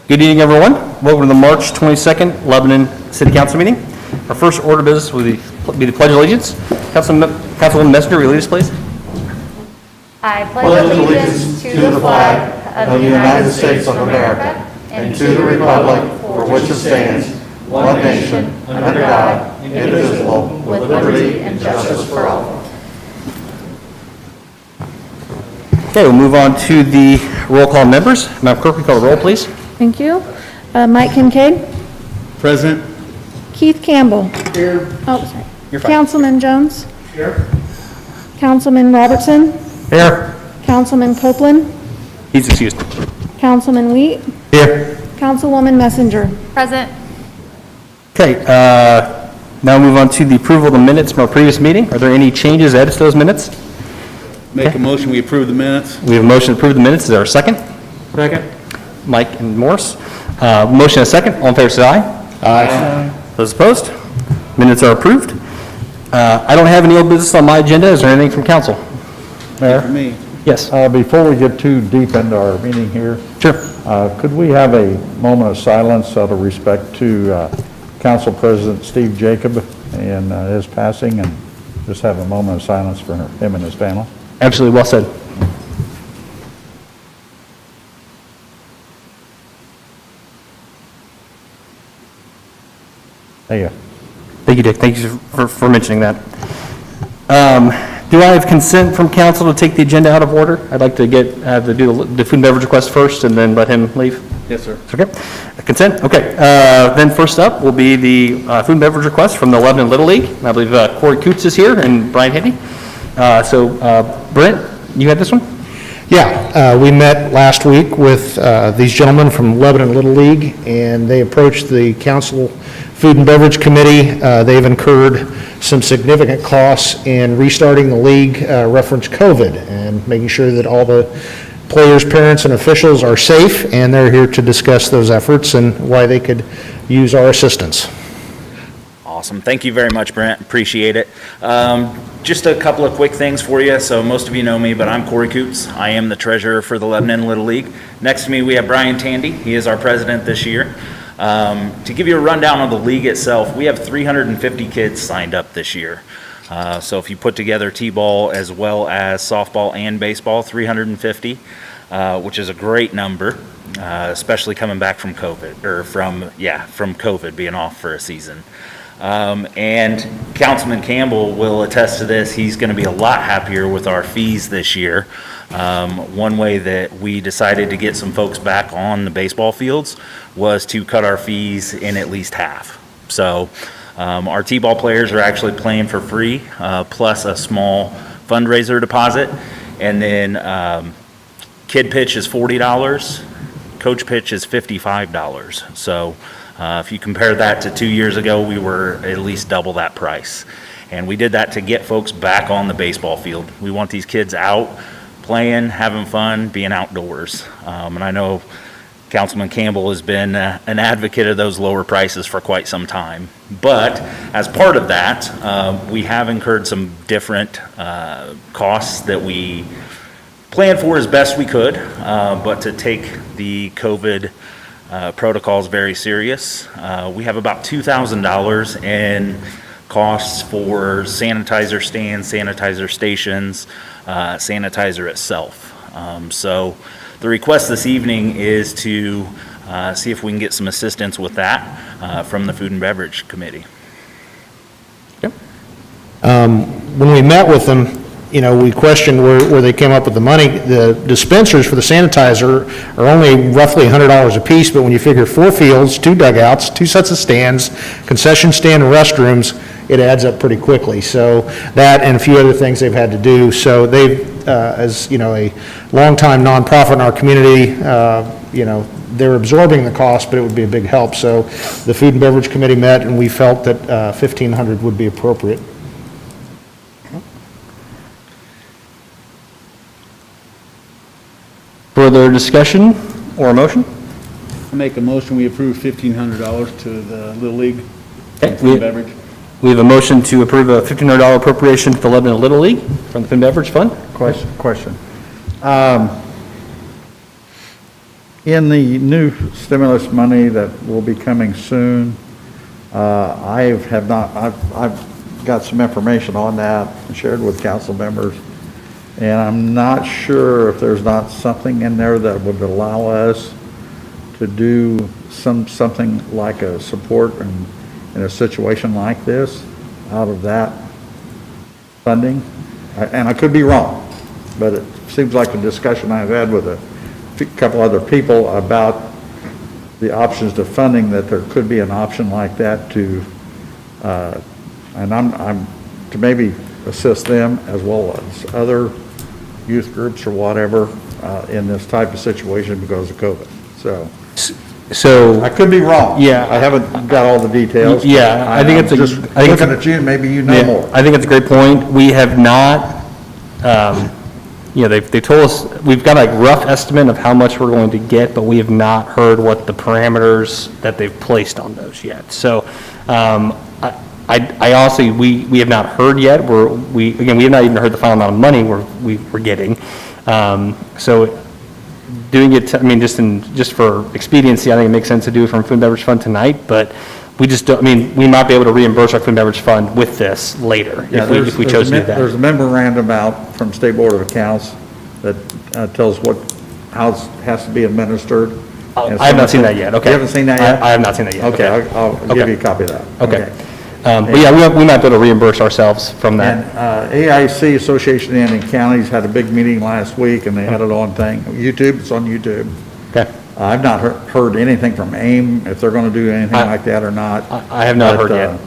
Good evening, everyone. Welcome to the March 22nd Lebanon City Council meeting. Our first order of business will be the Pledge of Allegiance. Councilwoman Messenger, will you lead us, please? I pledge allegiance to the flag of the United States of America and to the republic for which it stands, one nation, under God, indivisible, with liberty and justice for all. Okay, we'll move on to the roll call members. Madam Clerk, will you call the roll, please? Thank you. Mike Kincaid. Present. Keith Campbell. Here. Oh, sorry. You're fine. Councilman Jones. Here. Councilman Robertson. Here. Councilman Copeland. He's excused. Councilman Wheat. Here. Councilwoman Messenger. Present. Okay, now move on to the approval of the minutes from our previous meeting. Are there any changes, edits to those minutes? Make a motion, we approve the minutes. We have a motion to approve the minutes. Is there a second? Second. Mike and Morris. Motion and a second. All in favor, say aye. Aye. Those opposed? Minutes are approved. I don't have any old business on my agenda. Is there anything from council? For Mayor? me. Yes. Before we get too deep into our meeting here, Sure. could we have a moment of silence out of respect to Council President Steve Jacob and his passing, and just have a moment of silence for him and his family? Absolutely, well said. There you go. Thank you, Dick. Thank you for mentioning that. Do I have consent from council to take the agenda out of order? I'd like to do the food and beverage request first and then let him leave. Yes, sir. Okay. Consent? Okay. Then first up will be the food and beverage request from the Lebanon Little League. I believe Corey Coots is here and Brian Hendy. Brent, you had this one? Yeah, we met last week with these gentlemen from Lebanon Little League, and they approached the Council Food and Beverage Committee. They've incurred some significant costs in restarting the league, reference COVID, and making sure that all the players, parents, and officials are safe, and they're here to discuss those efforts and why they could use our assistance. Awesome. Thank you very much, Brent. Appreciate it. Just a couple of quick things for you. So most of you know me, but I'm Corey Coots. I am the treasurer for the Lebanon Little League. Next to me, we have Brian Tandy. He is our president this year. To give you a rundown of the league itself, we have 350 kids signed up this year. So if you put together T-ball as well as softball and baseball, 350, which is a great number, especially coming back from COVID, or from COVID, being off for a season. And Councilman Campbell will attest to this. He's going to be a lot happier with our fees this year. One way that we decided to get some folks back on the baseball fields was to cut our fees in at least half. So our T-ball players are actually playing for free, plus a small fundraiser deposit. And then kid pitch is $40, coach pitch is $55. So if you compare that to 2 years ago, we were at least double that price. And we did that to get folks back on the baseball field. We want these kids out, playing, having fun, being outdoors. And I know Councilman Campbell has been an advocate of those lower prices for quite some time. But as part of that, we have incurred some different costs that we planned for as best we could, but to take the COVID protocols very serious. We have about $2,000 in costs for sanitizer stands, sanitizer stations, sanitizer itself. So the request this evening is to see if we can get some assistance with that from the Food and Beverage Committee. Yep. When we met with them, we questioned where they came up with the money. The dispensers for the sanitizer are only roughly $100 a piece, but when you figure 4 fields, 2 dugouts, 2 sets of stands, concession stand and restrooms, it adds up pretty quickly. So that and a few other things they've had to do. So they've, as a longtime nonprofit in our community, they're absorbing the cost, but it would be a big help. So the Food and Beverage Committee met, and we felt that $1,500 would be appropriate. Further discussion or a motion? I make a motion, we approve $1,500 to the Little League. Okay, Food and beverage. we have a motion to approve a $1,500 appropriation to the Lebanon Little League from the Food and Beverage Fund. Question. In the new stimulus money that will be coming soon, I've got some information on that and shared with council members. And I'm not sure if there's not something in there that would allow us to do something like a support in a situation like this out of that funding. And I could be wrong, but it seems like the discussion I've had with a couple other people about the options to funding, that there could be an option like that to, and I'm to maybe assist them as well as other youth groups or whatever in this type of situation because of COVID. So, I could be wrong. Yeah. I haven't got all the details. Yeah, I think it's just looking at you, maybe you know yeah, more. I think it's a great point. We have not, they told us, we've got a rough estimate of how much we're going to get, but we have not heard what the parameters that they've placed on those yet. So, I honestly, we have not heard yet. We have not even heard the final amount of money we're getting. So doing it, just for expediency, I think it makes sense to do it from Food and Beverage Fund tonight, but we just don't, we might be able to reimburse our Food and Beverage Fund with this later if we chose to do that. There's a memorandum out from State Board of Accounts that tells how it has to be administered. I have not seen that yet, okay. You haven't seen that yet? I have not seen that yet. Okay, I'll give Okay. you a copy of that. Okay. But yeah, we might be able to reimburse ourselves from And that. AIC, Association of Indian Counties, had a big meeting last week, and they had it on YouTube, it's on YouTube. Okay. I've not heard anything from AIM, if they're gonna do anything like that or not. I have not heard But, yet.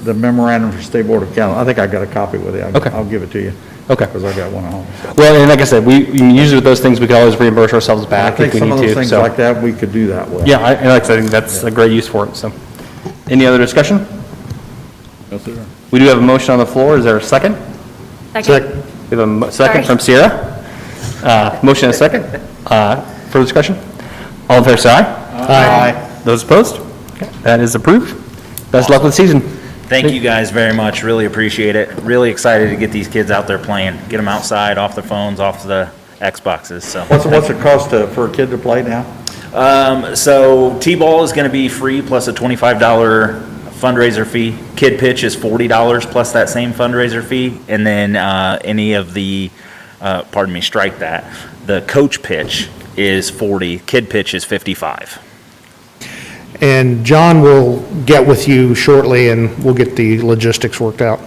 The memorandum for State Board of Accounts, I think I got a copy with it. Okay. I'll give it to you. Okay. Because I got one at home. So. Well, and like I said, usually with those things, we can always reimburse ourselves I back think if we some of need those to, things so. like that, we could do that with. Yeah, and like I said, I think that's a great use for it, so. Any other discussion? No, sir. We do have a motion on the floor. Is there a second? Second. We have a second Sorry. from Sierra. Motion and a second. Further discussion? All in favor, say aye. Aye. Those opposed? Okay, that is approved. Best of luck with the season. Thank you guys very much, really appreciate it. Really excited to get these kids out there playing, get them outside, off their phones, off the Xboxes, so. What's it cost for a kid to play now? So T-ball is gonna be free plus a $25 fundraiser fee. Kid pitch is $40 plus that same fundraiser fee. And then, any of the, strike that. The coach pitch is 40, kid pitch is 55. And John will get with you shortly, and we'll get the logistics worked out.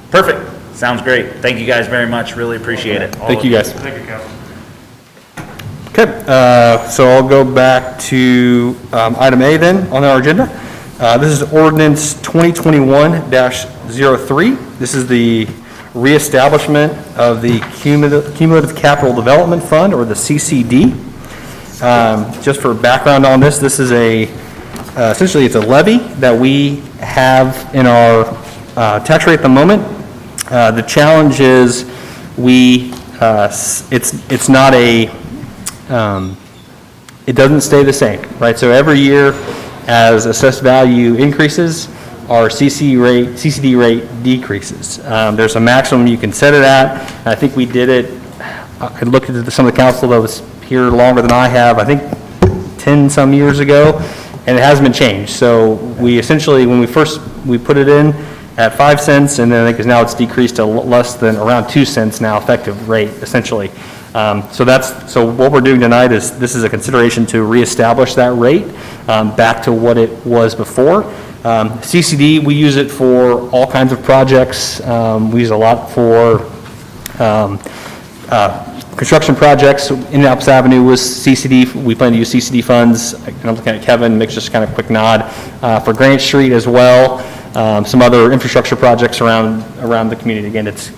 Perfect, sounds great. Thank you guys very much, really appreciate it. Thank you, guys. Thank you, Council. Okay, so I'll go back to item A then on our agenda. This is ordinance 2021-03. This is the reestablishment of the Cumulative Capital Development Fund, or the CCD. Just for background on this, this is essentially it's a levy that we have in our tax rate at the moment. The challenge is it's not it doesn't stay the same, right? So every year as assessed value increases, our CCD rate decreases. There's a maximum you can set it at. I think we did it, I looked at some of the council that was here longer than I have, I think 10 some years ago, and it hasn't been changed. So we essentially, when we put it in at 5 cents, and then I think now it's decreased to less than around 2 cents now effective rate, essentially. So what we're doing tonight is, this is a consideration to reestablish that rate back to what it was before. CCD, we use it for all kinds of projects. We use it a lot for construction projects. Indianapolis Avenue was CCD. We plan to use CCD funds. I'm looking at Kevin, makes just kind of a quick nod. For Grant Street as well. Some other infrastructure projects around the community. Again, it's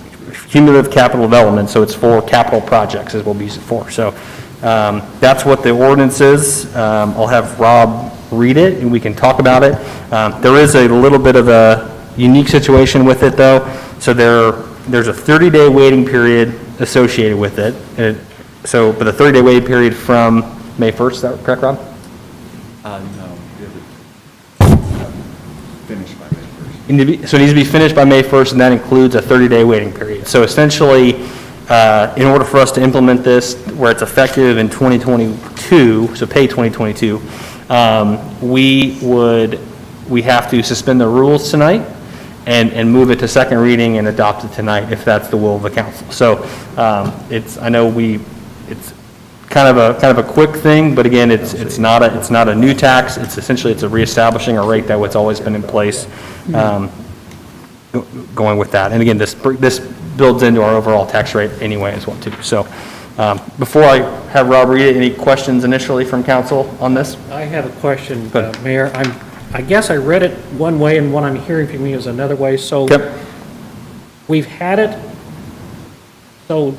cumulative capital development, so it's for capital projects is what we use it for. So that's what the ordinance is. I'll have Rob read it and we can talk about it. There is a little bit of a unique situation with it though. So there's a 30-day waiting period associated with it. But the 30-day waiting period from May 1st, is that correct, Rob? No, finish by May 1st. So it needs to be finished by May 1st, and that includes a 30-day waiting period. So essentially, in order for us to implement this, where it's effective in 2022, so pay 2022, we have to suspend the rules tonight and move it to second reading and adopt it tonight, if that's the will of the council. So I know it's kind of a quick thing, but again, it's not a new tax. It's essentially a reestablishing a rate that was always been in place, going with that. And again, this builds into our overall tax rate anyway as well too. So before I have Rob read it, any questions initially from council on this? I have a question, Go ahead. Mayor. I guess I read it one way and what I'm hearing from you is another way. So Yep. we've had it. So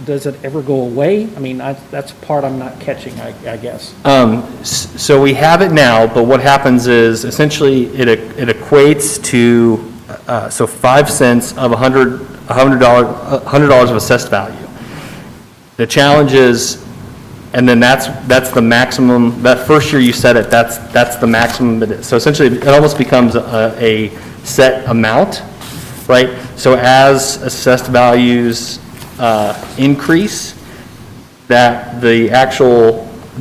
does it ever go away? I mean, that's the part I'm not catching, I guess. So we have it now, but what happens is essentially it equates to, so 5 cents of $100 of assessed value. The challenge is, and then that's the maximum, that first year you set it, that's the maximum it is. So essentially it almost becomes a set amount, right? So as assessed values increase, that the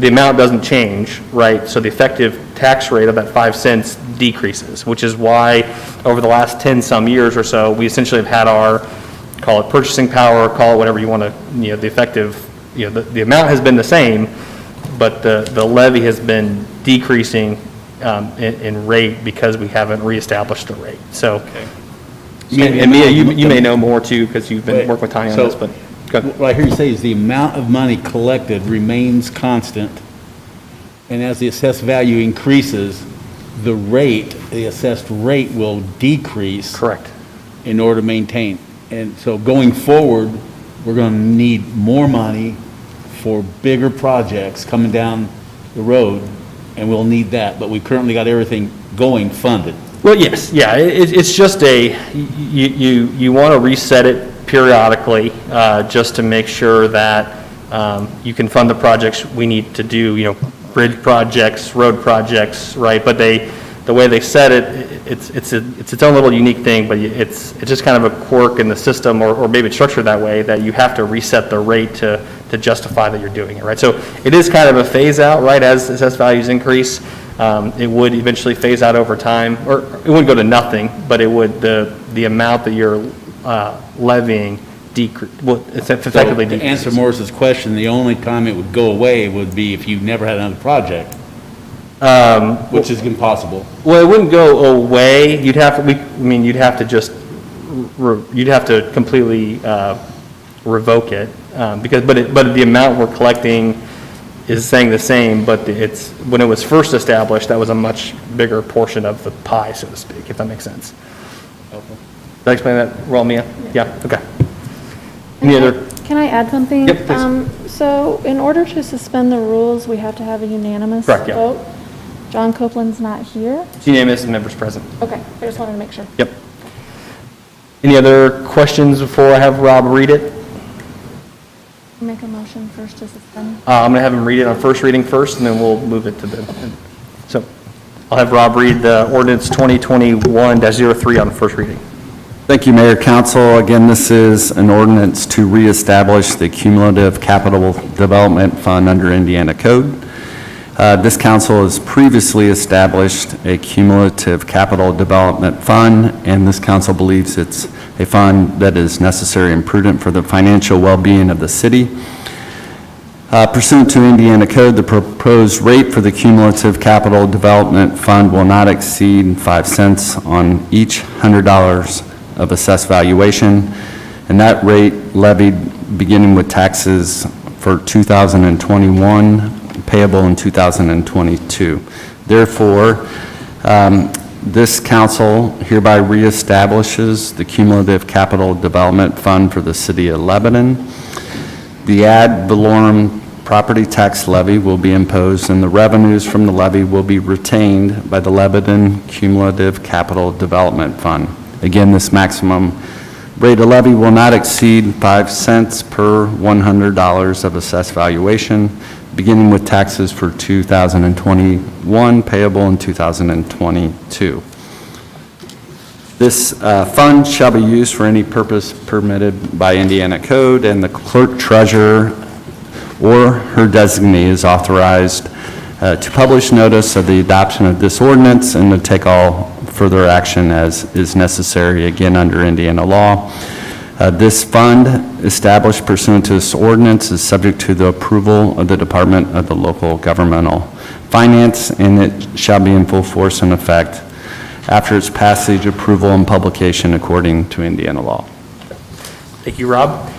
amount doesn't change, right? So the effective tax rate of that 5 cents decreases, which is why over the last 10 some years or so, we essentially have had our, call it purchasing power, call it whatever you want to, the effective, the amount has been the same, but the levy has been decreasing in rate because we haven't reestablished the rate. So, and Mia, you may know more too, because you've been working with Tanya on this, but go ahead. What I hear you say is the amount of money collected remains constant, and as the assessed value increases, the assessed rate will decrease. Correct. In order to maintain. And so going forward, we're going to need more money for bigger projects coming down the road, and we'll need that. But we currently got everything going funded. Well, yes, yeah, it's just you want to reset it periodically, just to make sure that you can fund the projects we need to do, bridge projects, road projects, right? But the way they set it, it's its own little unique thing, but it's just kind of a quirk in the system, or maybe it's structured that way, that you have to reset the rate to justify that you're doing it, right? So it is kind of a phase out, right? As assessed values increase, it would eventually phase out over time, or it wouldn't go to nothing, but it would, the amount that you're levying decrease, well, it's effectively To decreases. answer Morris's question, the only time it would go away would be if you never had another project, which is impossible. Well, it wouldn't go away. You'd have to completely revoke it, but the amount we're collecting is staying the same, but when it was first established, that was a much bigger portion of the pie, so to speak, if that makes sense. Did I explain that well, Mia? Yeah, okay. Any other? Can I add something? Yep, please. So in order to suspend the rules, we have to have a unanimous Correct, yeah. vote. John Copeland's not here. Unanimous and members present. Okay, I just wanted to make sure. Yep. Any other questions before I have Rob read it? Make a motion first to suspend. I'm going to have him read it on first reading first, and then we'll move it to so I'll have Rob read the ordinance 2021-03 on first reading. Thank you, Mayor, Council. Again, this is an ordinance to reestablish the Cumulative Capital Development Fund under Indiana Code. This council has previously established a Cumulative Capital Development Fund, and this council believes it's a fund that is necessary and prudent for the financial well-being of the city. Pursuant to Indiana Code, the proposed rate for the Cumulative Capital Development Fund will not exceed 5 cents on each $100 of assessed valuation, and that rate levied beginning with taxes for 2021, payable in 2022. Therefore, this council hereby reestablishes the Cumulative Capital Development Fund for the City of Lebanon. The ad valorem property tax levy will be imposed, and the revenues from the levy will be retained by the Lebanon Cumulative Capital Development Fund. Again, this maximum rate of levy will not exceed 5 cents per $100 of assessed valuation, beginning with taxes for 2021, payable in 2022. This fund shall be used for any purpose permitted by Indiana code, and the clerk treasurer or her designee is authorized to publish notice of the adoption of this ordinance and to take all further action as is necessary, again, under Indiana law. This fund, established pursuant to this ordinance, is subject to the approval of the Department of the Local Governmental Finance, and it shall be in full force and effect after its passage, approval, and publication according to Indiana law. Thank you, Rob.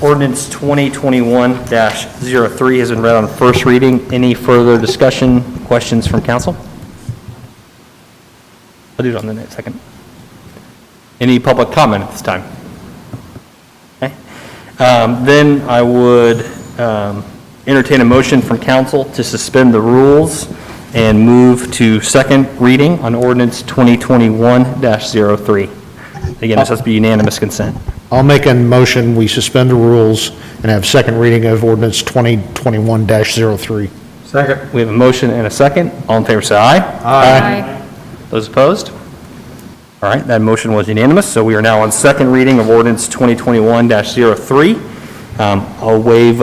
Ordinance 2021-03 has been read on first reading. Any further discussion, questions from council? I'll do it on the next second. Any public comment at this time? Okay. Then I would entertain a motion from council to suspend the rules and move to second reading on ordinance 2021-03. Again, this has to be unanimous consent. I'll make a motion, we suspend the rules and have second reading of ordinance 2021-03. Second. We have a motion and a second. All in favor, say aye. Aye. Those opposed? All right, that motion was unanimous, so we are now on second reading of ordinance 2021-03. I'll waive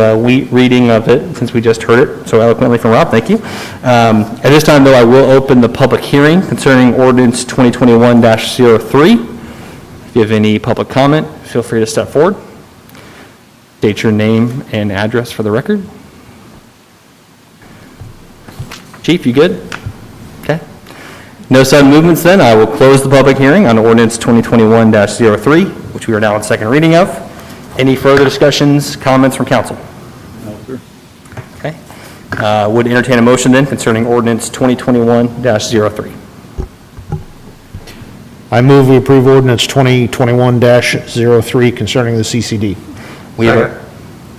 reading of it since we just heard it so eloquently from Rob. Thank you. At this time, though, I will open the public hearing concerning ordinance 2021-03. If you have any public comment, feel free to step forward. State your name and address for the record. Chief, you good? Okay. No sudden movements then. I will close the public hearing on ordinance 2021-03, which we are now on second reading of. Any further discussions, comments from council? No, sir. Okay. Would entertain a motion then concerning ordinance 2021-03. I move we approve ordinance 2021-03 concerning the CCD. We have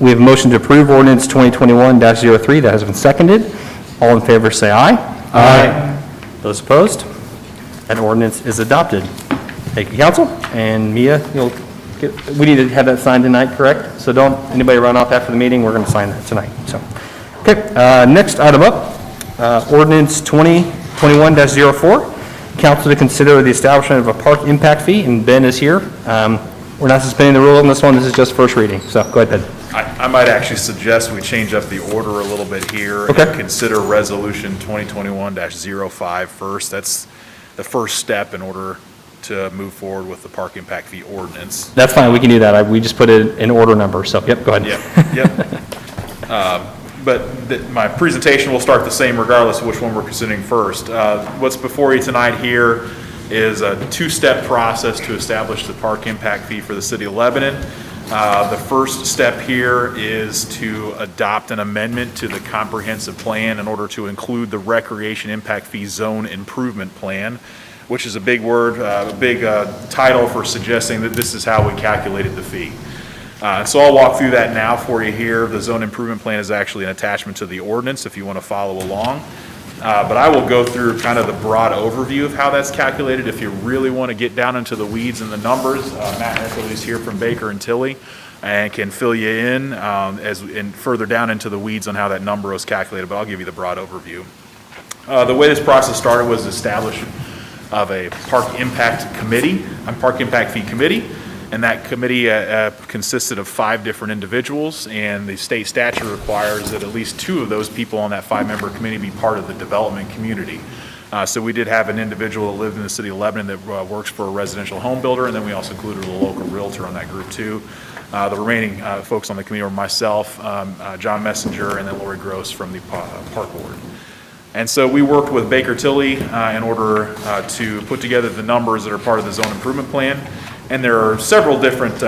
a motion to approve ordinance 2021-03 that has been seconded. All in favor say aye. Aye. Those opposed? That ordinance is adopted. Thank you, council. And Mia, we need to have that signed tonight, correct? So don't anybody run off after the meeting. We're going to sign that tonight. So, okay. Next item up, ordinance 2021-04. Council to consider the establishment of a park impact fee, and Ben is here. We're not suspending the rule on this one. This is just first reading. So go ahead, Ben. I might actually suggest we change up the order a little bit here. Okay. And consider resolution 2021-05 first. That's the first step in order to move forward with the park impact fee ordinance. That's fine. We can do that. We just put it in order number. So yep, go ahead. Yep. But my presentation will start the same regardless of which one we're considering first. What's before you tonight here is a two-step process to establish the park impact fee for the city of Lebanon. The first step here is to adopt an amendment to the comprehensive plan in order to include the recreation impact fee zone improvement plan, which is a big word, a big title for suggesting that this is how we calculated the fee. So I'll walk through that now for you here. The zone improvement plan is actually an attachment to the ordinance if you want to follow along. But I will go through kind of the broad overview of how that's calculated. If you really want to get down into the weeds and the numbers, Matt Nickel is here from Baker and Tilly and can fill you in and further down into the weeds on how that number was calculated, but I'll give you the broad overview. The way this process started was establishment of a park impact fee committee. And that committee consisted of 5 different individuals, and the state statute requires that at least 2 of those people on that 5-member committee be part of the development community. So we did have an individual that lived in the city of Lebanon that works for a residential home builder, and then we also included a local realtor on that group too. The remaining folks on the committee were myself, John Messenger, and then Lori Gross from the park board. And so we worked with Baker Tilly in order to put together the numbers that are part of the zone improvement plan. And there are several different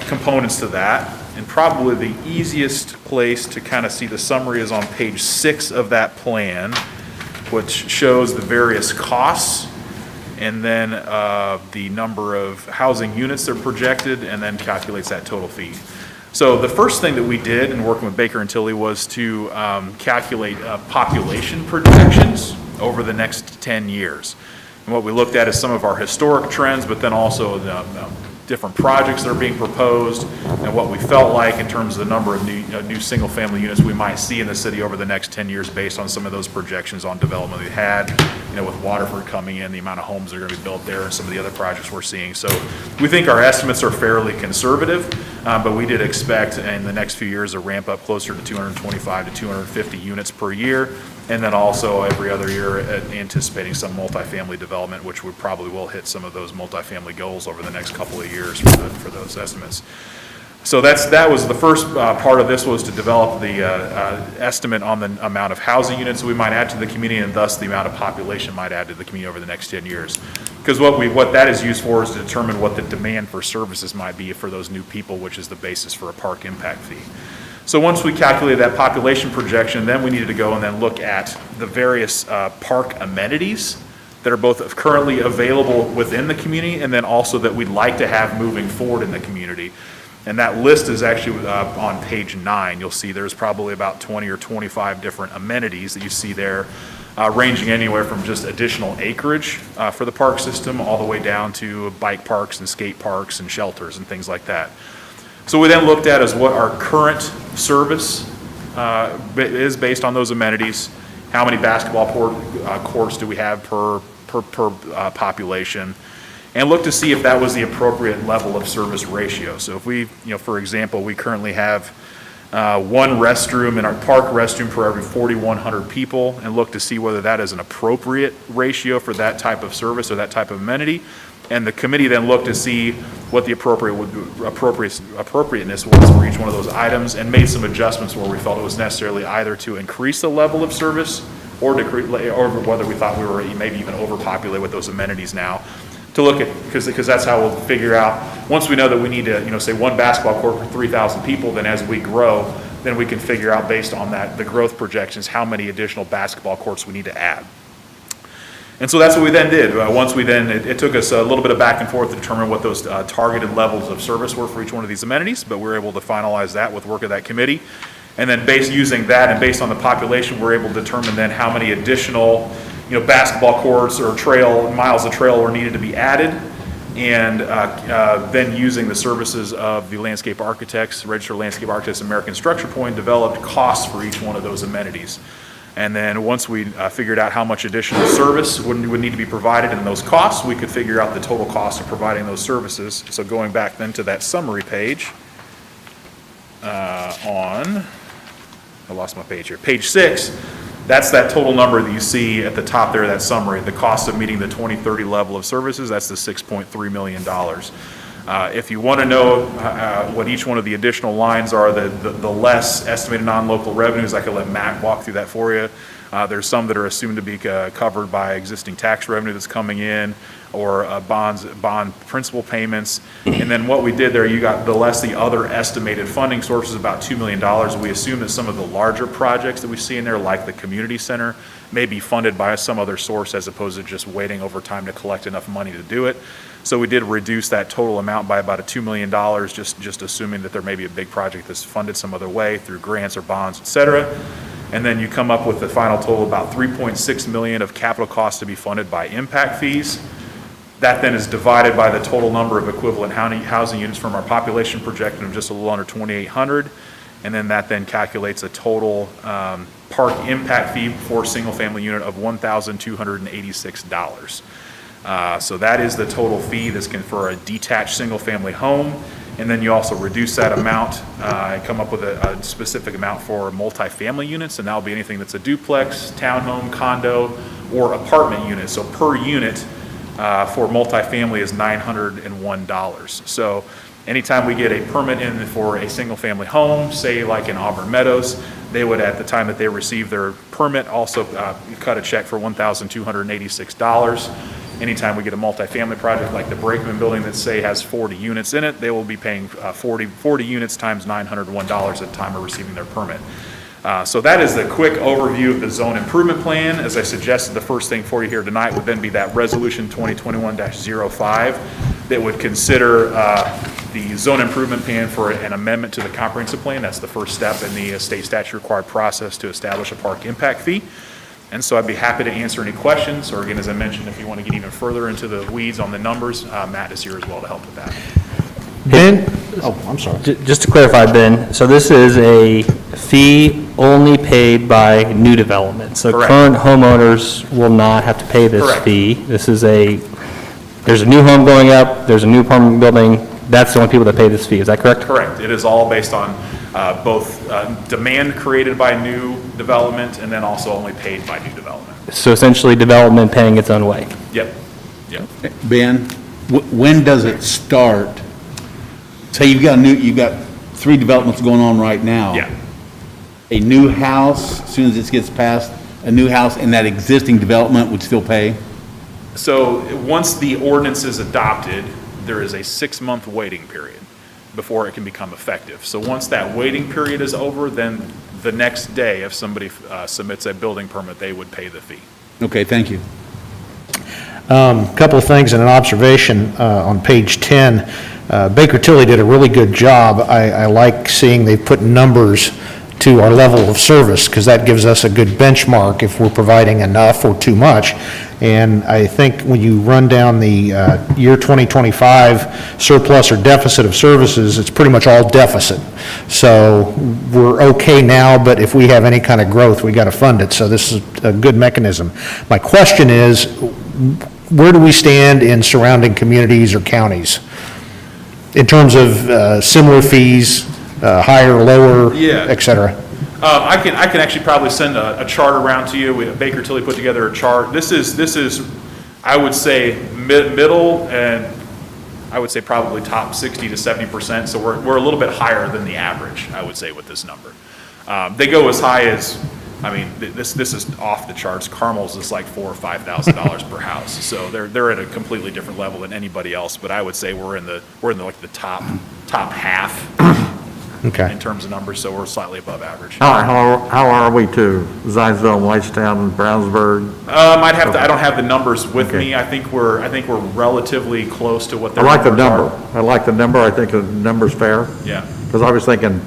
components to that. And probably the easiest place to kind of see the summary is on page 6 of that plan, which shows the various costs and then the number of housing units that are projected, and then calculates that total fee. So the first thing that we did in working with Baker and Tilly was to calculate population projections over the next 10 years. And what we looked at is some of our historic trends, but then also the different projects that are being proposed and what we felt like in terms of the number of new single-family units we might see in the city over the next 10 years based on some of those projections on development we had, with Waterford coming in, the amount of homes that are going to be built there and some of the other projects we're seeing. So we think our estimates are fairly conservative, but we did expect in the next few years a ramp up closer to 225 to 250 units per year. And then also every other year anticipating some multifamily development, which we probably will hit some of those multifamily goals over the next couple of years for those estimates. So that was the first part of this, was to develop the estimate on the amount of housing units we might add to the community, and thus the amount of population might add to the community over the next 10 years. Because what that is used for is to determine what the demand for services might be for those new people, which is the basis for a park impact fee. So once we calculated that population projection, then we needed to go and then look at the various park amenities that are both currently available within the community and then also that we'd like to have moving forward in the community. And that list is actually on page 9. You'll see there's probably about 20 or 25 different amenities that you see there, ranging anywhere from just additional acreage for the park system all the way down to bike parks and skate parks and shelters and things like that. So we then looked at is what our current service is based on those amenities, how many basketball courts do we have per population, and look to see if that was the appropriate level of service ratio. So if we, for example, we currently have one restroom in our park restroom for every 4,100 people, and look to see whether that is an appropriate ratio for that type of service or that type of amenity. And the committee then looked to see what the appropriateness was for each one of those items and made some adjustments where we felt it was necessarily either to increase the level of service or whether we thought we were maybe even overpopulated with those amenities now. To look at, because that's how we'll figure out, once we know that we need to, say one basketball court for 3,000 people, then as we grow, then we can figure out based on that, the growth projections, how many additional basketball courts we need to add. And so that's what we then did. It took us a little bit of back and forth to determine what those targeted levels of service were for each one of these amenities, but we were able to finalize that with work of that committee. And then using that and based on the population, we're able to determine then how many additional, basketball courts or miles of trail were needed to be added. And then using the services of the landscape architects, registered landscape architects, American Structure Point, developed costs for each one of those amenities. And then once we figured out how much additional service would need to be provided in those costs, we could figure out the total cost of providing those services. So going back then to that summary page I lost my page here, page 6, that's that total number that you see at the top there, that summary, the cost of meeting the 2030 level of services, that's the $6.3 million. If you want to know what each one of the additional lines are, the less estimated non-local revenues, I could let Matt walk through that for you. There's some that are assumed to be covered by existing tax revenue that's coming in, or bond principal payments. And then what we did there, you got the other estimated funding sources, about $2 million. We assume that some of the larger projects that we see in there, like the community center, may be funded by some other source as opposed to just waiting over time to collect enough money to do it. So we did reduce that total amount by about $2 million, just assuming that there may be a big project that's funded some other way through grants or bonds, et cetera. And then you come up with the final total, about $3.6 million of capital costs to be funded by impact fees. That then is divided by the total number of equivalent housing units from our population projection of just a little under 2,800. And then that then calculates a total park impact fee for a single family unit of $1,286. So that is the total fee that's for a detached single family home. And then you also reduce that amount and come up with a specific amount for multifamily units, and that'll be anything that's a duplex, townhome, condo, or apartment unit. So per unit for multifamily is $901. So anytime we get a permit in for a single family home, say like in Auburn Meadows, they would, at the time that they receive their permit, also cut a check for $1,286. Anytime we get a multifamily project like the Brakeman building that say has 40 units in it, they will be paying 40 units times $901 at the time of receiving their permit. So that is the quick overview of the zone improvement plan. As I suggested, the first thing for you here tonight would then be that resolution 2021-05 that would consider the zone improvement plan for an amendment to the comprehensive plan. That's the first step in the state statute required process to establish a park impact fee. And so I'd be happy to answer any questions, or again, as I mentioned, if you want to get even further into the weeds on the numbers, Matt is here as well to help with that. Ben, oh, I'm sorry. Just to clarify, Ben, so this is a fee only paid by new development. So Correct. current homeowners will not have to pay this Correct. fee. This is there's a new home going up, there's a new apartment building, that's the only people that pay this fee, is that correct? Correct. It is all based on both demand created by new development and then also only paid by new development. So essentially, development paying its own way. Yep, yep. Ben, when does it start? Say you've got 3 developments going on right now. Yeah. A new house, as soon as this gets passed, a new house in that existing development would still pay? So once the ordinance is adopted, there is a 6-month waiting period before it can become effective. So once that waiting period is over, then the next day, if somebody submits a building permit, they would pay the fee. Okay, thank you. Couple of things and an observation on page 10. Baker Tilly did a really good job. I like seeing they put numbers to our level of service, because that gives us a good benchmark if we're providing enough or too much. And I think when you run down the year 2025 surplus or deficit of services, it's pretty much all deficit. So we're okay now, but if we have any kind of growth, we got to fund it. So this is a good mechanism. My question is, where do we stand in surrounding communities or counties in terms of similar fees, higher, lower, Yeah. et cetera? I can actually probably send a chart around to you. Baker Tilly put together a chart. This is, I would say, middle, and I would say probably top 60 to 70%. So we're a little bit higher than the average, I would say, with this number. They go as high as, I mean, this is off the charts. Carmel's is like $4,000 or $5,000 per house. So they're at a completely different level than anybody else. But I would say we're in the like the top half. Okay. In terms of numbers, so we're slightly above average. How are we to Zionsville, Whitestown, and Brownsburg? I don't have the numbers with Okay. me. I think we're relatively close to what their I like the numbers number. are. I like the number. I think the number's fair. Yeah. Because I was thinking,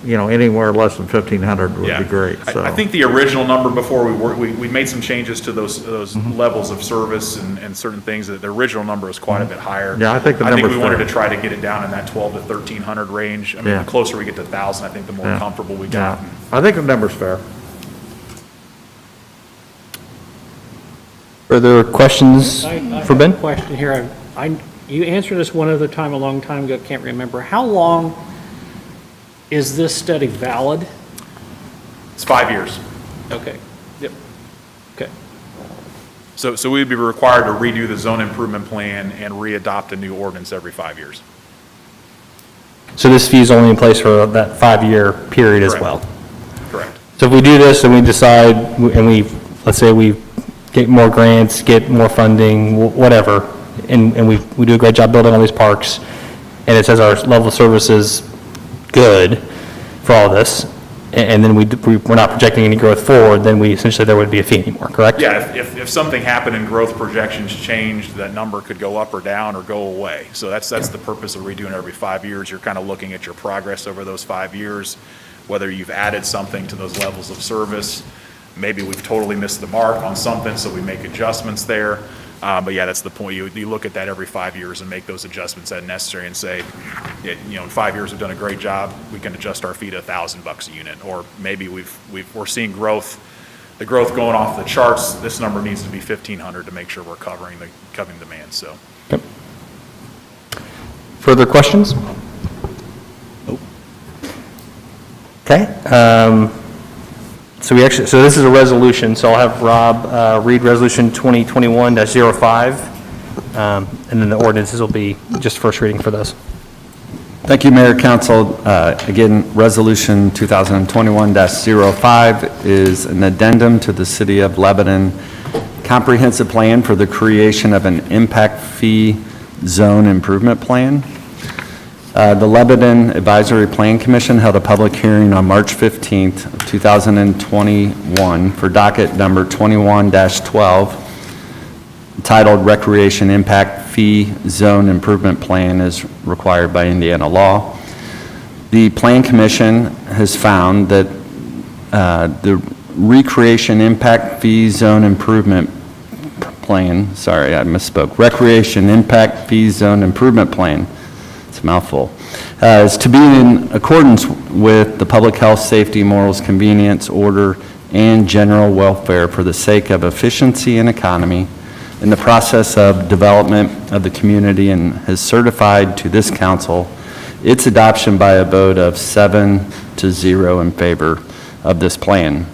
anywhere less than 1,500 would Yeah. be great, so. I think the original number before we made some changes to those levels of service and certain things, that the original number was quite a bit higher. Yeah, I think the number's we wanted fair. to try to get it down in that 12 to 1,300 range. I mean, Yeah. the closer we get to 1,000, I think the more Yeah. comfortable we Yeah, get. I think the number's fair. Further questions I for have Ben? a question here. You answered this one other time, a long time ago, can't remember. How long is this study valid? It's 5 years. Okay. Yep. Okay. So we'd be required to redo the zone improvement plan and readopt a new ordinance every 5 years. So this fee is only in place for that 5-year period as Correct. well? Correct. So if we do this and we decide, and let's say we get more grants, get more funding, whatever, and we do a great job building all these parks, and it says our level of service is good for all this, and then we're not projecting any growth forward, then essentially there would be a fee anymore, correct? Yeah, if something happened and growth projections changed, that number could go up or down or go away. So that's the purpose of redoing it every 5 years. You're kind of looking at your progress over those 5 years, whether you've added something to those levels of service. Maybe we've totally missed the mark on something, so we make adjustments there. But yeah, that's the point. You look at that every 5 years and make those adjustments as necessary and say, in 5 years we've done a great job, we can adjust our fee to $1,000 a unit. Or maybe we're seeing growth, the growth going off the charts, this number needs to be $1,500 to make sure we're covering demand, so. Yep. Further questions? Okay. So this is a resolution, so I'll have Rob read Resolution 2021-05, and then the ordinances will be just first reading for those. Thank you, Mayor, Council. Again, Resolution 2021-05 is an addendum to the City of Lebanon Comprehensive Plan for the creation of an impact fee zone improvement plan. The Lebanon Advisory Plan Commission held a public hearing on March 15th, 2021 for docket number 21-12, titled Recreation Impact Fee Zone Improvement Plan as required by Indiana law. The Plan Commission has found that the Recreation Impact Fee Zone Improvement Plan, sorry, I misspoke, Recreation Impact Fee Zone Improvement Plan It's a mouthful. Is to be in accordance with the public health, safety, morals, convenience, order, and general welfare for the sake of efficiency and economy in the process of development of the community, and has certified to this council its adoption by a vote of 7-0 in favor of this plan.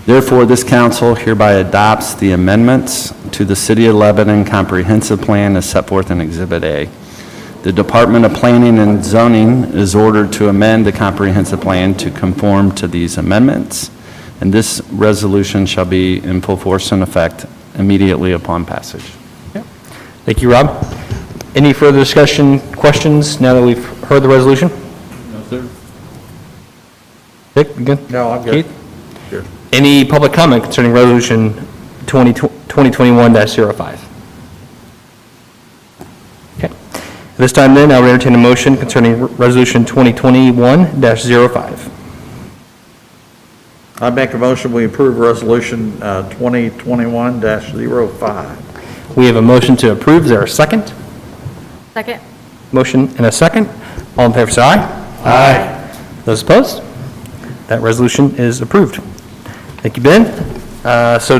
Therefore, this council hereby adopts the amendments to the City of Lebanon Comprehensive Plan as set forth in Exhibit A. The Department of Planning and Zoning is ordered to amend the comprehensive plan to conform to these amendments, and this resolution shall be in full force and effect immediately upon passage. Thank you, Rob. Any further discussion, questions, now that we've heard the resolution? No, sir. Dick, you good? No, I'm good. Keith? Good. Any public comment concerning Resolution 2021-05? Okay. At this time then, I will entertain a motion concerning Resolution 2021-05. I make a motion, we approve Resolution 2021-05. We have a motion to approve. Is there a second? Second. Motion and a second. All in favor, say aye. Aye. Those opposed? That resolution is approved. Thank you, Ben. So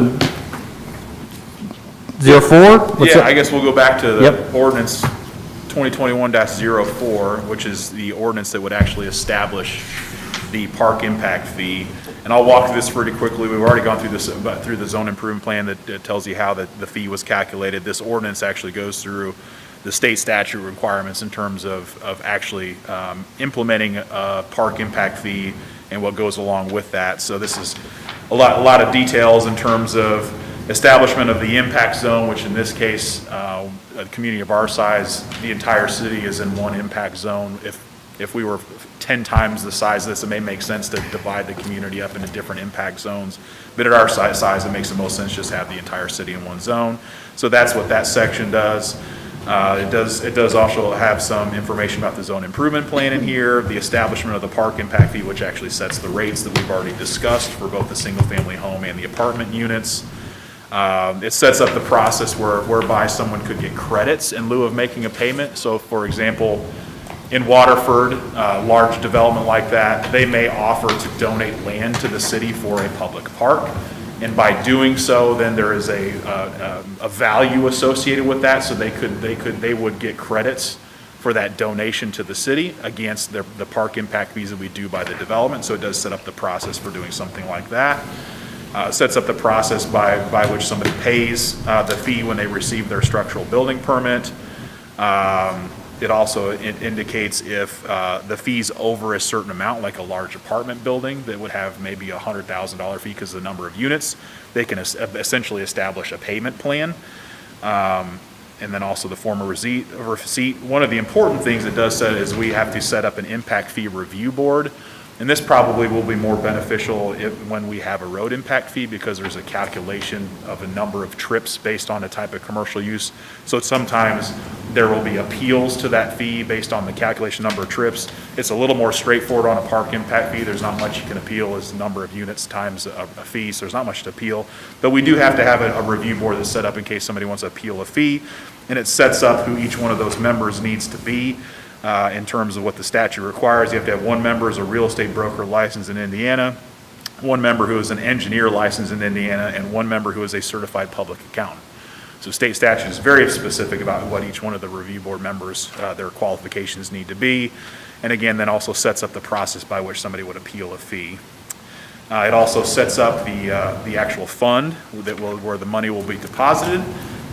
04? What's Yeah, up? I guess we'll go back to the Yep. ordinance 2021-04, which is the ordinance that would actually establish the park impact fee. And I'll walk through this pretty quickly. We've already gone through this, through the zone improvement plan that tells you how the fee was calculated. This ordinance actually goes through the state statute requirements in terms of actually implementing a park impact fee and what goes along with that. So this is a lot of details in terms of establishment of the impact zone, which in this case, a community of our size, the entire city is in one impact zone. If we were 10 times the size of this, it may make sense to divide the community up into different impact zones. But at our size, it makes the most sense just to have the entire city in one zone. So that's what that section does. It does also have some information about the zone improvement plan in here, the establishment of the park impact fee, which actually sets the rates that we've already discussed for both the single-family home and the apartment units. It sets up the process whereby someone could get credits in lieu of making a payment. So, for example, in Waterford, large development like that, they may offer to donate land to the city for a public park. And by doing so, then there is a value associated with that, so they would get credits for that donation to the city against the park impact fees that we do by the development. So it does set up the process for doing something like that. Sets up the process by which somebody pays the fee when they receive their structural building permit. It also indicates if the fee's over a certain amount, like a large apartment building that would have maybe a $100,000 fee because of the number of units, they can essentially establish a payment plan. And then also the form of receipt. One of the important things it does say is we have to set up an impact fee review board. And this probably will be more beneficial when we have a road impact fee, because there's a calculation of a number of trips based on the type of commercial use. So sometimes there will be appeals to that fee based on the calculation number of trips. It's a little more straightforward on a park impact fee. There's not much you can appeal as the number of units times a fee, so there's not much to appeal. But we do have to have a review board that's set up in case somebody wants to appeal a fee, and it sets up who each one of those members needs to be. In terms of what the statute requires. You have to have one member as a real estate broker licensed in Indiana, one member who is an engineer licensed in Indiana, and one member who is a certified public accountant. So state statute is very specific about what each one of the review board members, their qualifications need to be. And again, then also sets up the process by which somebody would appeal a fee. It also sets up the actual fund where the money will be deposited,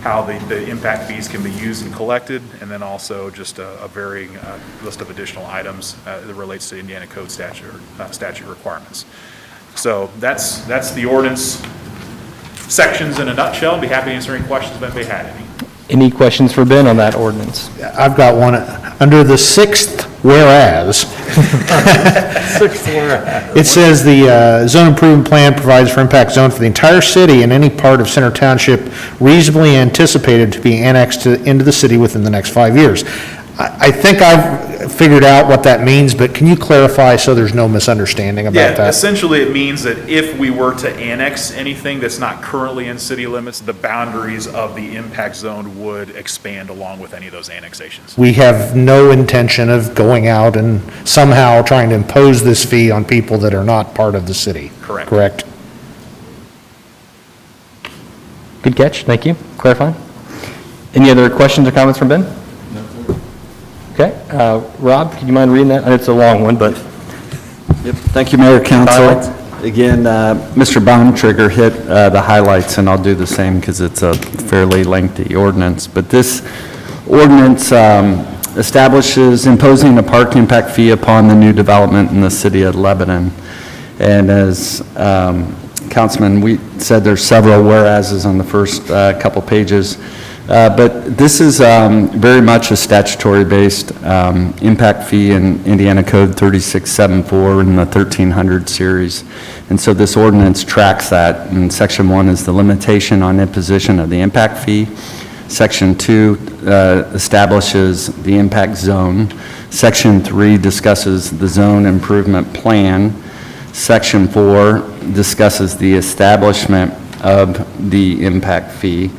how the impact fees can be used and collected, and then also just a varying list of additional items that relates to Indiana Code statute requirements. So that's the ordinance sections in a nutshell. I'd be happy to answer any questions if anybody had any. Any questions for Ben on that ordinance? I've got one. Under the sixth whereas, it says the zone improvement plan provides for impact zone for the entire city and any part of Center Township reasonably anticipated to be annexed into the city within the next 5 years. I think I've figured out what that means, but can you clarify so there's no misunderstanding about Yeah, that? essentially it means that if we were to annex anything that's not currently in city limits, the boundaries of the impact zone would expand along with any of those annexations. We have no intention of going out and somehow trying to impose this fee on people that are not part of the city. Correct. Correct? Good catch, thank you, clarifying. Any other questions or comments from Ben? Okay, Rob, could you mind reading that? I know it's a long one, but. Yep, thank you, Mayor, Highlights? Council. Again, Mr. Bontrager hit the highlights, and I'll do the same because it's a fairly lengthy ordinance. But this ordinance establishes imposing a park impact fee upon the new development in the city of Lebanon. And as Councilman, we said there's several whereases on the first couple pages. But this is very much a statutory-based impact fee in Indiana Code 3674 in the 1300 series. And so this ordinance tracks that. And Section 1 is the limitation on imposition of the impact fee. Section 2 establishes the impact zone. Section 3 discusses the zone improvement plan. Section 4 discusses the establishment of the impact fee.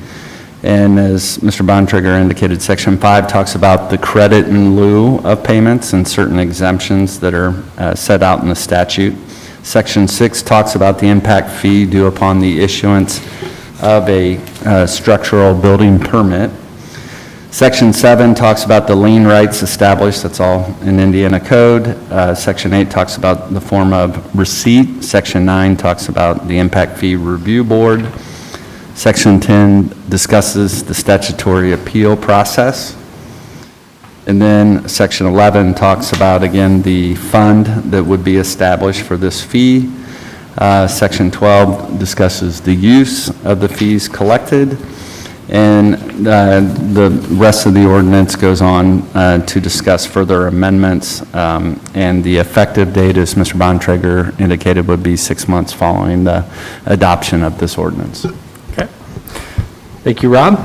And as Mr. Bontrager indicated, Section 5 talks about the credit in lieu of payments and certain exemptions that are set out in the statute. Section 6 talks about the impact fee due upon the issuance of a structural building permit. Section 7 talks about the lien rights established, that's all in Indiana Code. Section 8 talks about the form of receipt. Section 9 talks about the impact fee review board. Section 10 discusses the statutory appeal process. And then Section 11 talks about, again, the fund that would be established for this fee. Section 12 discusses the use of the fees collected. And the rest of the ordinance goes on to discuss further amendments. And the effective date, as Mr. Bontrager indicated, would be 6 months following the adoption of this ordinance. Okay. Thank you, Rob.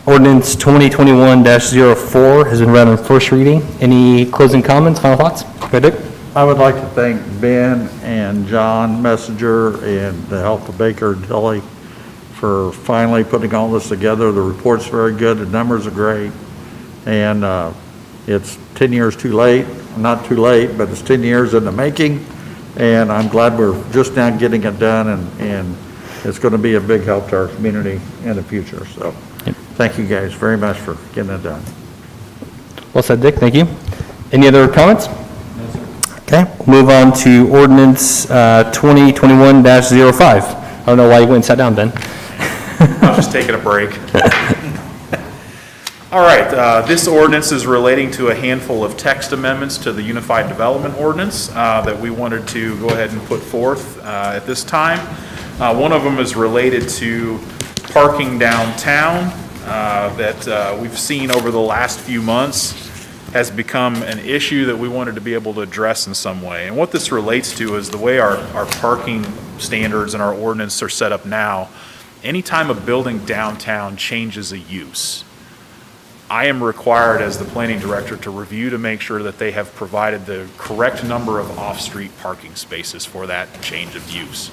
Ordinance 2021-04 has been read on first reading. Any closing comments, final thoughts? Go ahead, Dick. I would like to thank Ben and John Messenger and the help of Baker and Tully for finally putting all this together. The report's very good, the numbers are great, and it's 10 years too late. Not too late, but it's 10 years in the making, and I'm glad we're just now getting it done, and it's going to be a big help to our community in the future. So thank you guys very much for getting it done. Well said, Dick, thank you. Any other comments? No, sir. Okay, we'll move on to ordinance 2021-05. I don't know why you went and sat down, Ben. I was just taking a break. All right, this ordinance is relating to a handful of text amendments to the Unified Development Ordinance that we wanted to go ahead and put forth at this time. One of them is related to parking downtown that we've seen over the last few months has become an issue that we wanted to be able to address in some way. And what this relates to is the way our parking standards and our ordinance are set up now. Anytime a building downtown changes a use, I am required as the planning director to review to make sure that they have provided the correct number of off-street parking spaces for that change of use.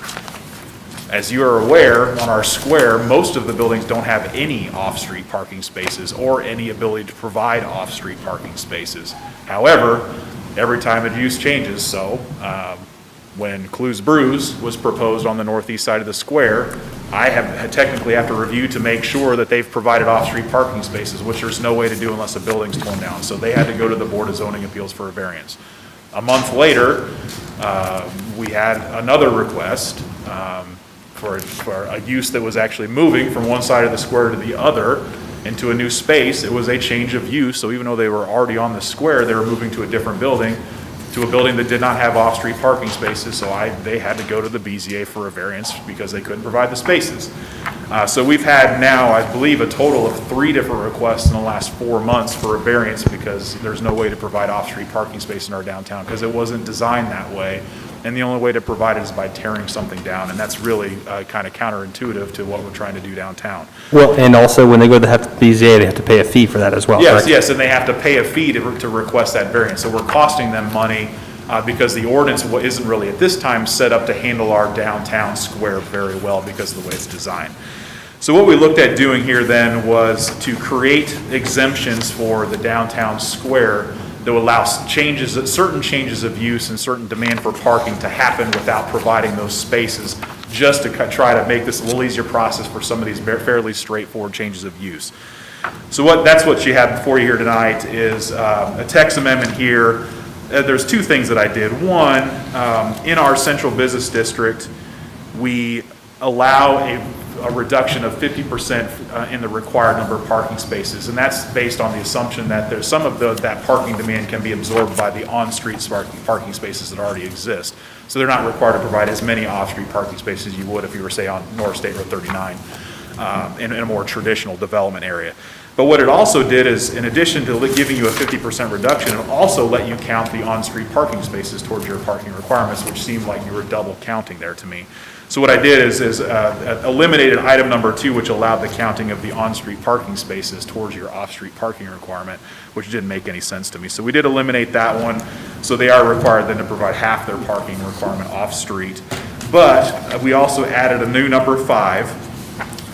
As you are aware, on our square, most of the buildings don't have any off-street parking spaces or any ability to provide off-street parking spaces. However, every time a use changes, so when Clues Brews was proposed on the northeast side of the square, I technically have to review to make sure that they've provided off-street parking spaces, which there's no way to do unless a building's torn down. So they had to go to the Board of Zoning Appeals for a variance. A month later, we had another request for a use that was actually moving from one side of the square to the other into a new space. It was a change of use, so even though they were already on the square, they were moving to a different building, to a building that did not have off-street parking spaces, so they had to go to the BZA for a variance because they couldn't provide the spaces. So we've had now, I believe, a total of 3 different requests in the last 4 months for a variance because there's no way to provide off-street parking space in our downtown because it wasn't designed that way and the only way to provide it is by tearing something down, and that's really kind of counterintuitive to what we're trying to do downtown. Well, and also when they go to the BZA, they have to pay a fee for that as well, Yes, correct? yes, and they have to pay a fee to request that variance. So we're costing them money because the ordinance isn't really at this time set up to handle our downtown square very well because of the way it's designed. So what we looked at doing here then was to create exemptions for the downtown square that would allow certain changes of use and certain demand for parking to happen without providing those spaces, just to try to make this a little easier process for some of these fairly straightforward changes of use. So that's what you have before you here tonight is a text amendment here. There's two things that I did. One, in our central business district, we allow a reduction of 50% in the required number of parking spaces, and that's based on the assumption that there's some of that parking demand can be absorbed by the on-street parking spaces that already exist. So they're not required to provide as many off-street parking spaces as you would if you were, say, on North State Road 39 in a more traditional development area. But what it also did is, in addition to giving you a 50% reduction, it also let you count the on-street parking spaces towards your parking requirements, which seemed like you were double counting there to me. So what I did is eliminated item number 2, which allowed the counting of the on-street parking spaces towards your off-street parking requirement, which didn't make any sense to me. So we did eliminate that one. So they are required then to provide half their parking requirement off-street. But we also added a new number 5,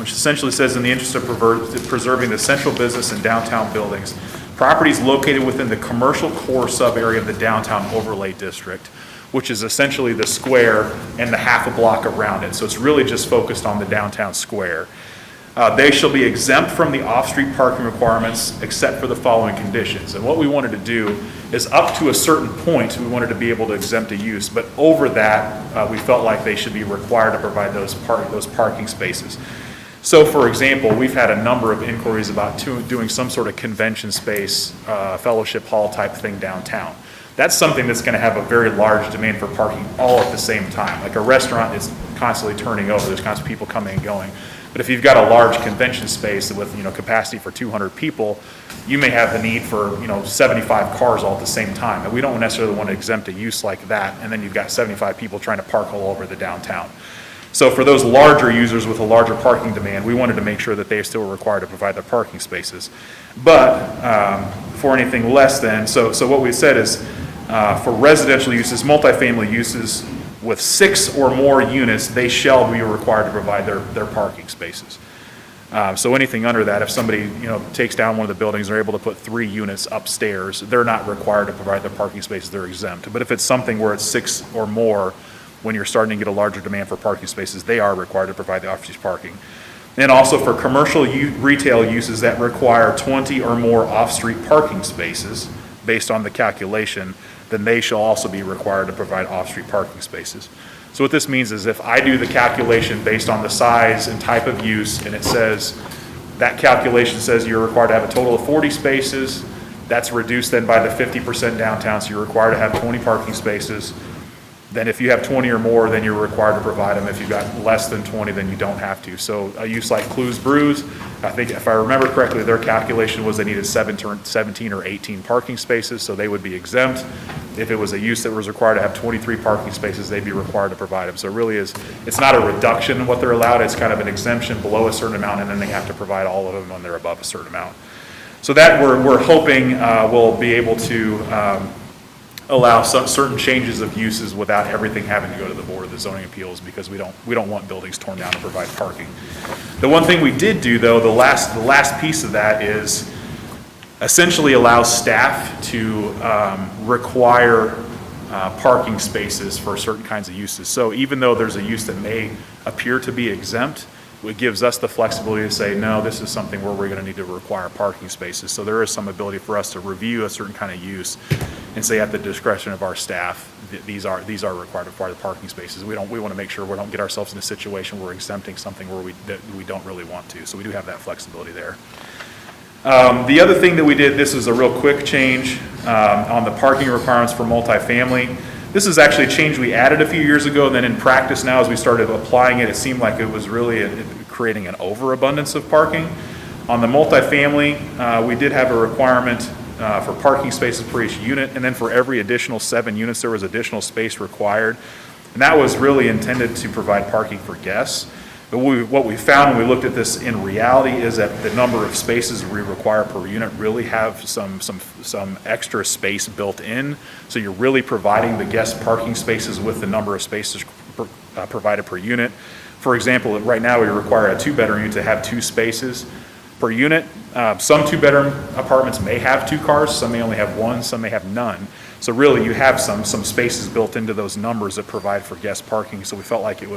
which essentially says, in the interest of preserving the central business and downtown buildings, properties located within the commercial core sub-area of the downtown overlay district, which is essentially the square and the half a block around it. So it's really just focused on the downtown square. They shall be exempt from the off-street parking requirements except for the following conditions. And what we wanted to do is up to a certain point, we wanted to be able to exempt a use, but over that, we felt like they should be required to provide those parking spaces. So for example, we've had a number of inquiries about doing some sort of convention space, fellowship hall type thing downtown. That's something that's going to have a very large demand for parking all at the same time. Like a restaurant is constantly turning over, there's constantly people coming and going. But if you've got a large convention space with capacity for 200 people, you may have the need for 75 cars all at the same time. And we don't necessarily want to exempt a use like that, and then you've got 75 people trying to park all over the downtown. So for those larger users with a larger parking demand, we wanted to make sure that they are still required to provide their parking spaces. But for anything less than, so what we said is for residential uses, multifamily uses with 6 or more units, they shall be required to provide their parking spaces. So anything under that, if somebody takes down one of the buildings, they're able to put 3 units upstairs, they're not required to provide their parking spaces, they're exempt. But if it's something where it's 6 or more, when you're starting to get a larger demand for parking spaces, they are required to provide the off-street parking. And also for commercial retail uses that require 20 or more off-street parking spaces, based on the calculation, then they shall also be required to provide off-street parking spaces. So what this means is if I do the calculation based on the size and type of use, and it says, that calculation says you're required to have a total of 40 spaces, that's reduced then by the 50% downtown, so you're required to have 20 parking spaces. Then if you have 20 or more, then you're required to provide them. If you've got less than 20, then you don't have to. So a use like Clues Brews, I think if I remember correctly, their calculation was they needed 17 or 18 parking spaces, so they would be exempt. If it was a use that was required to have 23 parking spaces, they'd be required to provide them. So it really is, it's not a reduction in what they're allowed, it's kind of an exemption below a certain amount, and then they have to provide all of them when they're above a certain amount. So that we're hoping we'll be able to allow some certain changes of uses without everything having to go to the Board of the Zoning Appeals, because we don't want buildings torn down to provide parking. The one thing we did do, though, the last piece of that is essentially allow staff to require parking spaces for certain kinds of uses. So even though there's a use that may appear to be exempt, it gives us the flexibility to say, no, this is something where we're going to need to require parking spaces. So there is some ability for us to review a certain kind of use and say at the discretion of our staff, these are required to provide the parking spaces. We want to make sure we don't get ourselves in a situation where we're exempting something where we don't really want to. So we do have that flexibility there. The other thing that we did, this is a real quick change on the parking requirements for multifamily. This is actually a change we added a few years ago, and then in practice now as we started applying it, it seemed like it was really creating an overabundance of parking. On the multifamily, we did have a requirement for parking spaces per each unit, and then for every additional 7 units, there was additional space required. And that was really intended to provide parking for guests. But what we found when we looked at this in reality is that the number of spaces we require per unit really have some extra space built in. So you're really providing the guest parking spaces with the number of spaces provided per unit. For example, right now we require a 2-bedroom unit to have 2 spaces per unit. Some 2-bedroom apartments may have 2 cars, some may only have 1, some may have none. So really you have some spaces built into those numbers that provide for guest parking. So we felt like it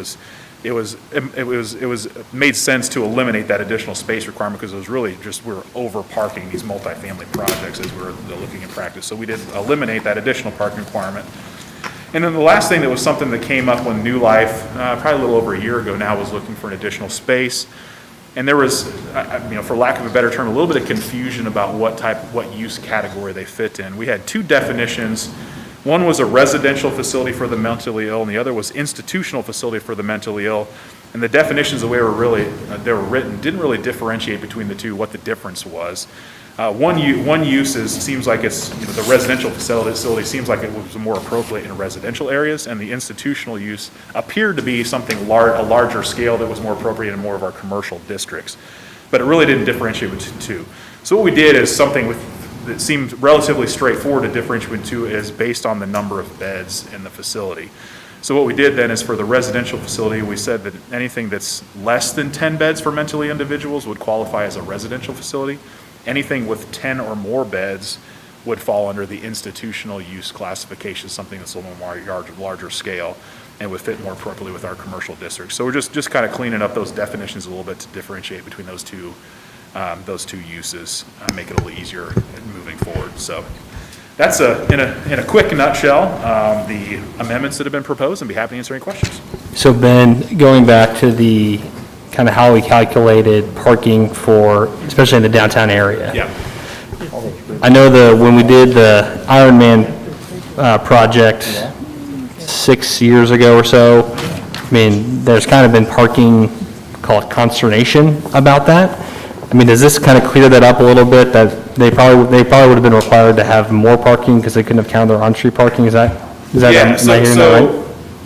made sense to eliminate that additional space requirement because it was really just we were over parking these multifamily projects as we were looking in practice. So we did eliminate that additional parking requirement. And then the last thing that was something that came up when New Life, probably a little over a year ago now, was looking for an additional space. And there was, for lack of a better term, a little bit of confusion about what use category they fit in. We had 2 definitions. One was a residential facility for the mentally ill, and the other was institutional facility for the mentally ill. And the definitions, the way they were written, didn't really differentiate between the two, what the difference was. One use seems like it's, the residential facility seems like it was more appropriate in residential areas, and the institutional use appeared to be something a larger scale that was more appropriate in more of our commercial districts. But it really didn't differentiate between the two. So what we did is something that seemed relatively straightforward to differentiate between the two is based on the number of beds in the facility. So what we did then is for the residential facility, we said that anything that's less than 10 beds for mentally individuals would qualify as a residential facility. Anything with 10 or more beds would fall under the institutional use classification, something that's a little more larger scale and would fit more appropriately with our commercial districts. So we're just kind of cleaning up those definitions a little bit to differentiate between those two uses, make it a little easier moving forward. So that's in a quick nutshell the amendments that have been proposed, and be happy to answer any questions. So Ben, going back to the kind of how we calculated parking for, especially in the downtown area. Yeah. I know when we did the Ironman project 6 years ago or so, I mean, there's kind of been parking, call it consternation about that. I mean, does this kind of clear that up a little bit, that they probably would have been required to have more parking because they couldn't have counted their on-street parking? Is that Yeah, am I hearing that right?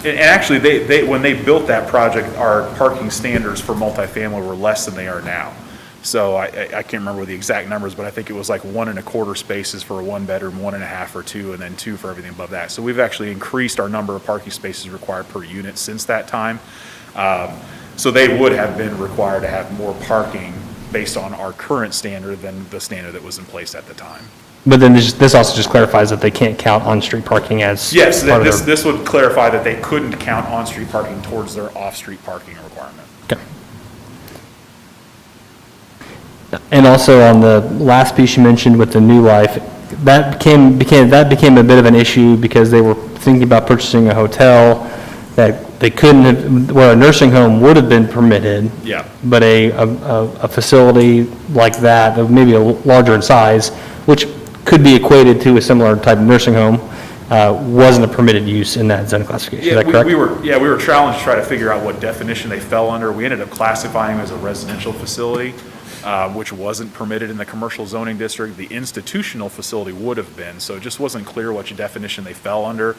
And actually, they when they built that project, our parking standards for multifamily were less than they are now. So I can't remember the exact numbers, but I think it was like 1.25 spaces for a 1-bedroom, 1.5 for 2, and then 2 for everything above that. So we've actually increased our number of parking spaces required per unit since that time. So they would have been required to have more parking based on our current standard than the standard that was in place at the time. But then this also just clarifies that they can't count on-street parking as Yes, part of their... this would clarify that they couldn't count on-street parking towards their off-street parking requirement. Okay. And also on the last piece you mentioned with the New Life, that became a bit of an issue because they were thinking about purchasing a hotel that they couldn't have, where a nursing home would have been permitted. Yeah. But a facility like that, maybe larger in size, which could be equated to a similar type of nursing home, wasn't a permitted use in that zone classification. Is that correct? We were challenged to try to figure out what definition they fell under. We ended up classifying them as a residential facility, which wasn't permitted in the commercial zoning district. The institutional facility would have been, so it just wasn't clear which definition they fell under.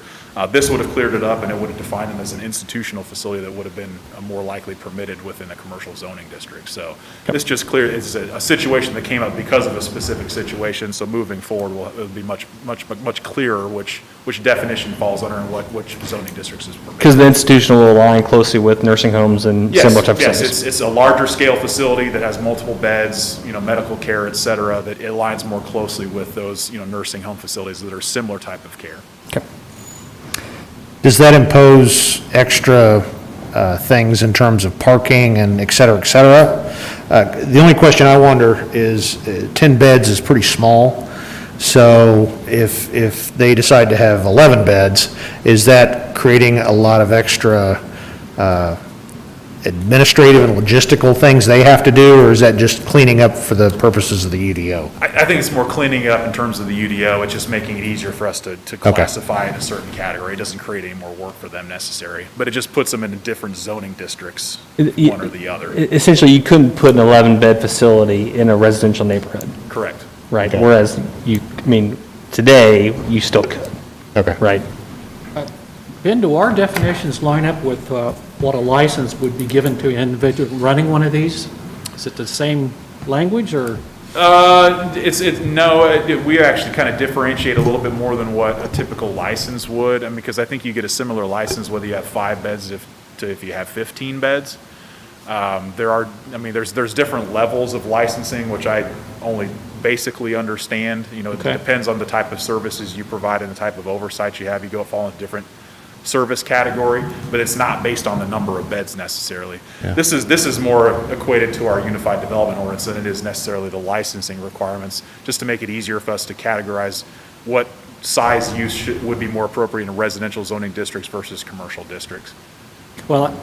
This would have cleared it up, and it would have defined them as an institutional facility that would have been more likely permitted within a commercial zoning district. So this just cleared, it's a situation that came up because of a specific situation, so moving forward, it'll be much clearer which definition falls under and which zoning districts is permitted. Because the institutional will align closely with nursing homes and similar type of Yes, settings. it's a larger scale facility that has multiple beds, medical care, et cetera, that it aligns more closely with those, nursing home facilities that are similar type of care. Okay. Does that impose extra things in terms of parking and et cetera, et cetera? The only question I wonder is, 10 beds is pretty small, so if they decide to have 11 beds, is that creating a lot of extra administrative and logistical things they have to do, or is that just cleaning up for the purposes of the UDO? I think it's more cleaning up in terms of the UDO. It's just making it easier for us to classify in a certain category. It doesn't create any more work for them necessary, but it just puts them in different zoning districts, one or the other. Essentially, you couldn't put an 11-bed facility in a residential neighborhood. Correct. right? Okay. Whereas today, you still could, Okay. right? Ben, do our definitions line up with what a license would be given to an individual running one of these? Is it the same language, or? We actually kind of differentiate a little bit more than what a typical license would, because I think you get a similar license whether you have 5 beds if you have 15 beds. There's different levels of licensing, which I only basically understand. It Okay. depends on the type of services you provide and the type of oversight you have. You fall into different service category, but it's not based on the number of beds necessarily. Yeah. This is more equated to our Unified Development Ordinance than it is necessarily the licensing requirements, just to make it easier for us to categorize what size use would be more appropriate in residential zoning districts versus commercial districts. Well,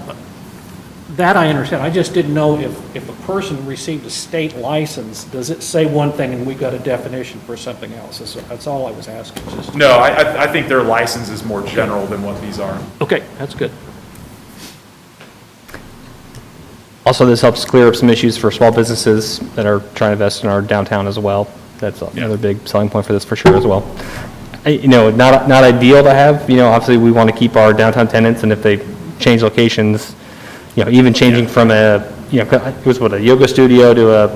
that I understand. I just didn't know if a person received a state license, does it say one thing and we got a definition for something else? That's all I was asking. No, I think their license is more general than what these are. Okay, that's good. Also, this helps clear up some issues for small businesses that are trying to invest in our downtown as well. That's another big selling point for this for sure as well. Not ideal to have, obviously we want to keep our downtown tenants, and if they change locations, even changing from it was a yoga studio to a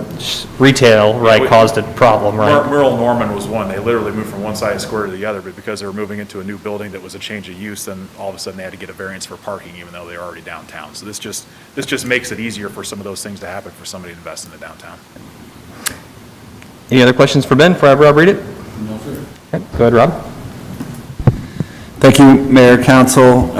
retail, right, caused a problem, right? Merle Norman was one. They literally moved from one side of the square to the other, but because they were moving into a new building that was a change of use, then all of a sudden they had to get a variance for parking even though they were already downtown. So this just makes it easier for some of those things to happen for somebody to invest in the downtown. Any other questions for Ben before I have Rob read it? No, sir. Okay, go ahead, Rob. Thank you, Mayor, Council.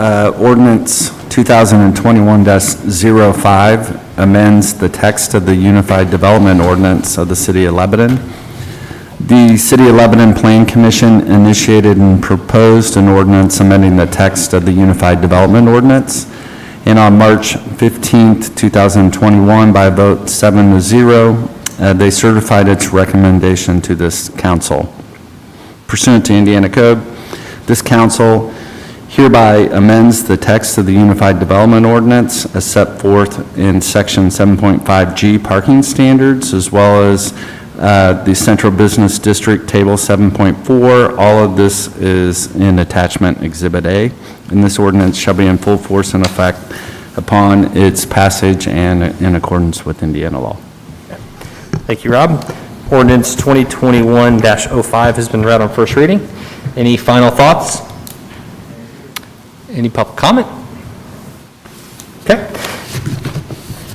Ordinance 2021-05 amends the text of the Unified Development Ordinance of the City of Lebanon. The City of Lebanon Plan Commission initiated and proposed an ordinance amending the text of the Unified Development Ordinance. And on March 15th, 2021, by a vote 7-0, they certified its recommendation to this council. Pursuant to Indiana Code, this council hereby amends the text of the Unified Development Ordinance as set forth in Section 7.5G parking standards, as well as the Central Business District Table 7.4. All of this is in Attachment Exhibit A, and this ordinance shall be in full force and effect upon its passage and in accordance with Indiana law. Thank you, Rob. Ordinance 2021-05 has been read on first reading. Any final thoughts? Any public comment? Okay.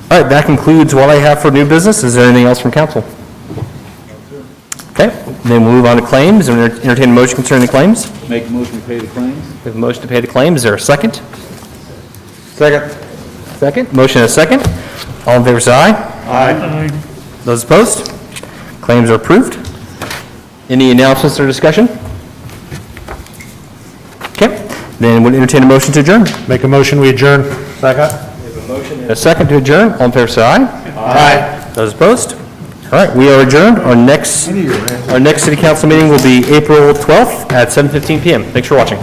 All right, that concludes what I have for new business. Is there anything else from council? Okay, then we'll move on to claims. Entertain a motion concerning the claims. Make a motion to pay the claims? We have a motion to pay the claims. Is there a second? Second. Second. Motion and a second. All in favor, say aye. Aye. Those opposed? Claims are approved. Any announcements or discussion? Okay, then we'll entertain a motion to adjourn. Make a motion, we adjourn. Second. A second to adjourn. All in favor, say aye. Aye. Those opposed? All right, we are adjourned. Our next city council meeting will be April 12th at 7:15 PM. Thanks for watching.